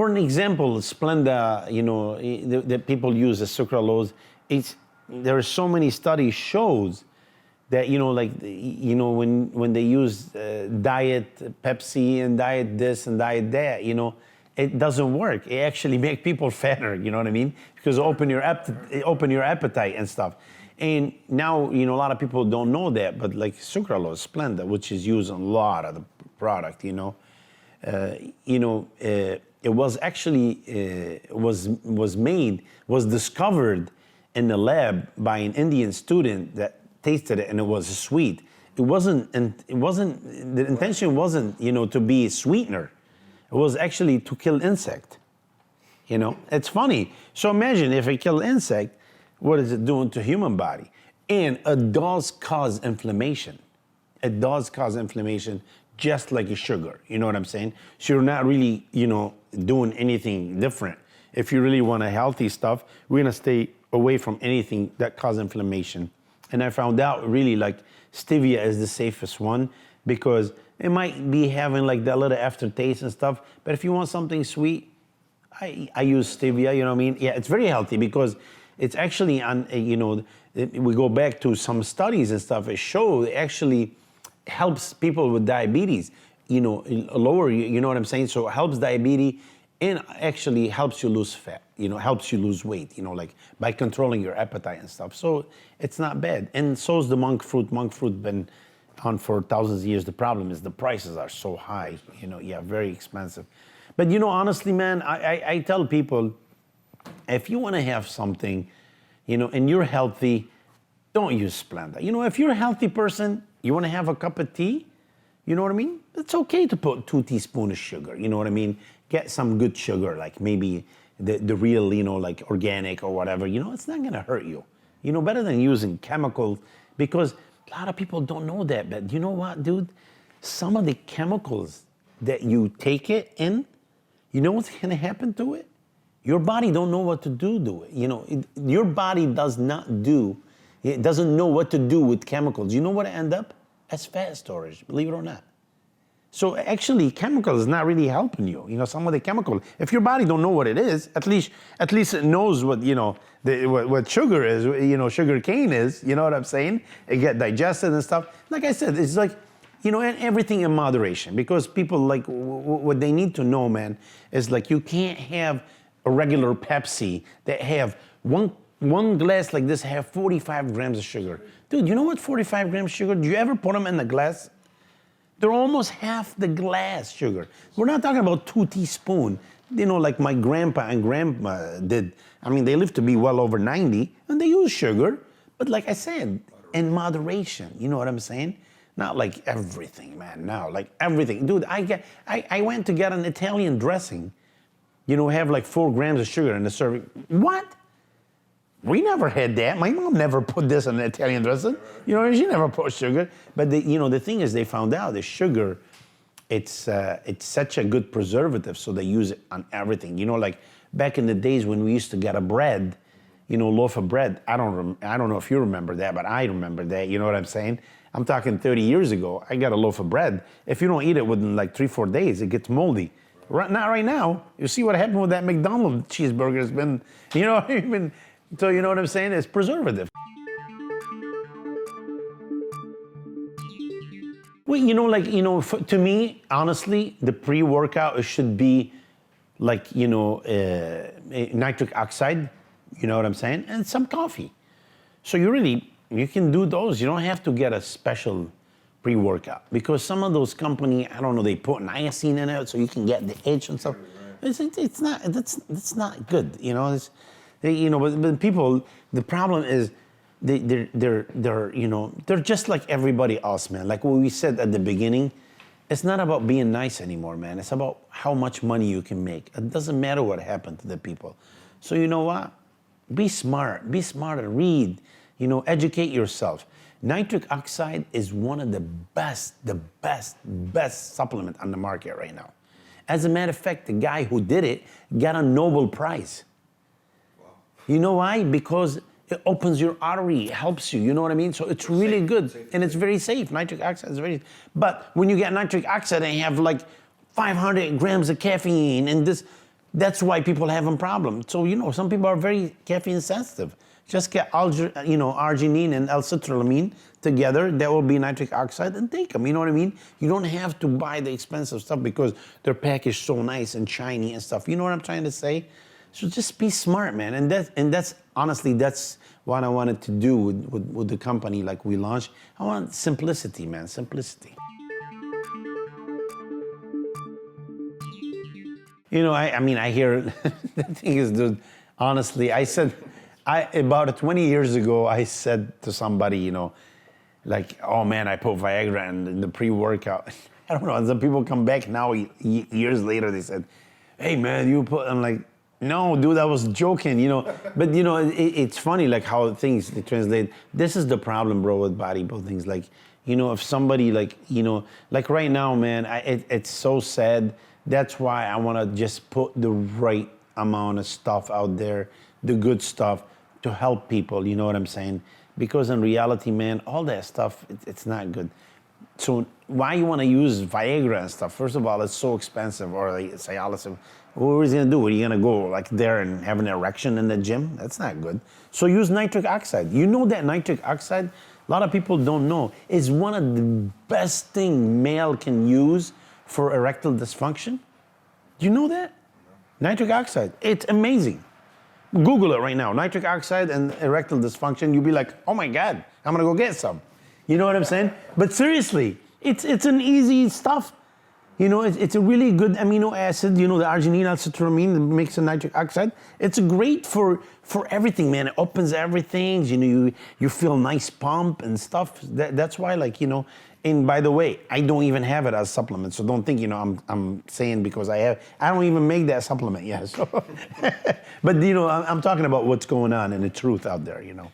for an example, Splenda, you know, that people use as sucralose, there are so many studies shows that, you know, like, you know, when they use diet Pepsi and diet this and diet that, you know, it doesn't work. It actually makes people fatter, you know what I mean? Because open your appetite and stuff. And now, you know, a lot of people don't know that, but like sucralose, Splenda, which is used in a lot of the product, you know, it was actually, was discovered in the lab by an Indian student that tasted it, and it was sweet. The intention wasn't, you know, to be a sweetener. It was actually to kill insect. You know, it's funny. So imagine if it killed insect, what is it doing to human body? And it does cause inflammation. It does cause inflammation, just like a sugar. You know what I'm saying? So you're not really, you know, doing anything different. If you really want a healthy stuff, we're gonna stay away from anything that causes inflammation. And I found out really like stevia is the safest one because it might be having like that little aftertaste and stuff, but if you want something sweet, I use stevia, you know what I mean? Yeah, it's very healthy because it's actually on, you know, we go back to some studies and stuff, it shows it actually helps people with diabetes, you know, lower, you know what I'm saying? So it helps diabetes and actually helps you lose fat, you know, helps you lose weight, you know, like by controlling your appetite and stuff. So it's not bad. And so is the monk fruit. Monk fruit been on for thousands of years. The problem is the prices are so high, you know, yeah, very expensive. But you know, honestly, man, I tell people, if you want to have something, you know, and you're healthy, don't use Splenda. You know, if you're a healthy person, you want to have a cup of tea, you know what I mean? It's okay to put 2 teaspoons of sugar, you know what I mean? Get some good sugar, like maybe the real, you know, like organic or whatever, you know, it's not gonna hurt you. You know, better than using chemicals, because a lot of people don't know that, but you know what, dude? Some of the chemicals that you take it in, you know what's gonna happen to it? Your body don't know what to do to it. You know, your body does not do, it doesn't know what to do with chemicals. You know what it end up? As fat storage, believe it or not. So actually, chemicals is not really helping you. You know, some of the chemical, if your body don't know what it is, at least it knows what, you know, what sugar is, you know, sugar cane is, you know what I'm saying? It get digested and stuff. Like I said, it's like, you know, and everything in moderation, because people like, what they need to know, man, is like, you can't have a regular Pepsi that have one glass like this have 45 grams of sugar. Dude, you know what 45 grams of sugar? Do you ever put them in the glass? They're almost half the glass sugar. We're not talking about 2 teaspoons. You know, like my grandpa and grandma did. I mean, they lived to be well over 90, and they use sugar. But like I said, in moderation. You know what I'm saying? Not like everything, man. No, like everything. Dude, I went to get an Italian dressing. You know, have like 4 grams of sugar in the serving. What? We never had that. My mom never put this in an Italian dressing. You know, she never put sugar. But you know, the thing is, they found out the sugar, it's such a good preservative, so they use it on everything. You know, like back in the days when we used to get a bread, you know, loaf of bread. I don't know if you remember that, but I remember that. You know what I'm saying? I'm talking 30 years ago. I got a loaf of bread. If you don't eat it within like 3-4 days, it gets moldy. Not right now. You see what happened with that McDonald's cheeseburger? It's been, you know, even. So you know what I'm saying? It's preservative. Well, you know, like, you know, to me, honestly, the pre-workout, it should be like, you know, nitric oxide, you know what I'm saying? And some coffee. So you can do those. You don't have to get a special pre-workout, because some of those companies, I don't know, they put niacin in it so you can get the itch and stuff. It's not, that's not good, you know? You know, but people, the problem is they're you know, they're just like everybody else, man. Like what we said at the beginning, it's not about being nice anymore, man. It's about how much money you can make. It doesn't matter what happened to the people. So you know what? Be smart, be smarter, read, you know, educate yourself. Nitric oxide is one of the best supplement on the market right now. As a matter of fact, the guy who did it got a Nobel Prize. You know why? Because it opens your artery, it helps you, you know what I mean? So it's really good, and it's very safe. Nitric oxide is very, but when you get nitric oxide and you have like 500 grams of caffeine and this, That's why people have a problem. So, you know, some people are very caffeine sensitive. Just get, arginine and L-citrullamine together. That will be nitric oxide, and take them. You know what I mean? You don't have to buy the expensive stuff because they're packaged so nice and shiny and stuff. You know what I'm trying to say? So just be smart, man. And that's honestly, that's what I wanted to do with the company like we launched. I want simplicity, man, simplicity. You know, I mean, I hear, the thing is, dude, honestly, about 20 years ago, I said to somebody, you know, like, oh man, I put Viagra in the pre-workout. I don't know, and some people come back now, years later, they said, hey man, I'm like, no, dude, I was joking, you know. But, you know, it's funny, like, how things they translate. This is the problem, bro, with bodybuilding. Like, you know, if somebody, like, you know, like right now, man, it's so sad. That's why I want to just put the right amount of stuff out there, the good stuff, to help people, you know what I'm saying? Because in reality, man, all that stuff, it's not good. So why you want to use Viagra and stuff? First of all, it's so expensive, or like Cialis. What is he gonna do? Are you gonna go like there and have an erection in the gym? That's not good. So use nitric oxide. You know that nitric oxide, a lot of people don't know, is one of the best thing male can use for erectile dysfunction. Do you know that? Nitric oxide, it's amazing. Google it right now, nitric oxide and erectile dysfunction. You'll be like, oh my God, I'm gonna go get some. You know what I'm saying? But seriously, it's an easy stuff. You know, it's a really good amino acid, you know, the arginine, L-citrullamine that makes a nitric oxide. It's great for everything, man. It opens everything, you know, you feel nice pump and stuff. That's why, like, you know, and by the way, I don't even have it as supplement, so don't think, you know, I'm saying because I don't even make that supplement yet. So. But, you know, I'm talking about what's going on and the truth out there, you know.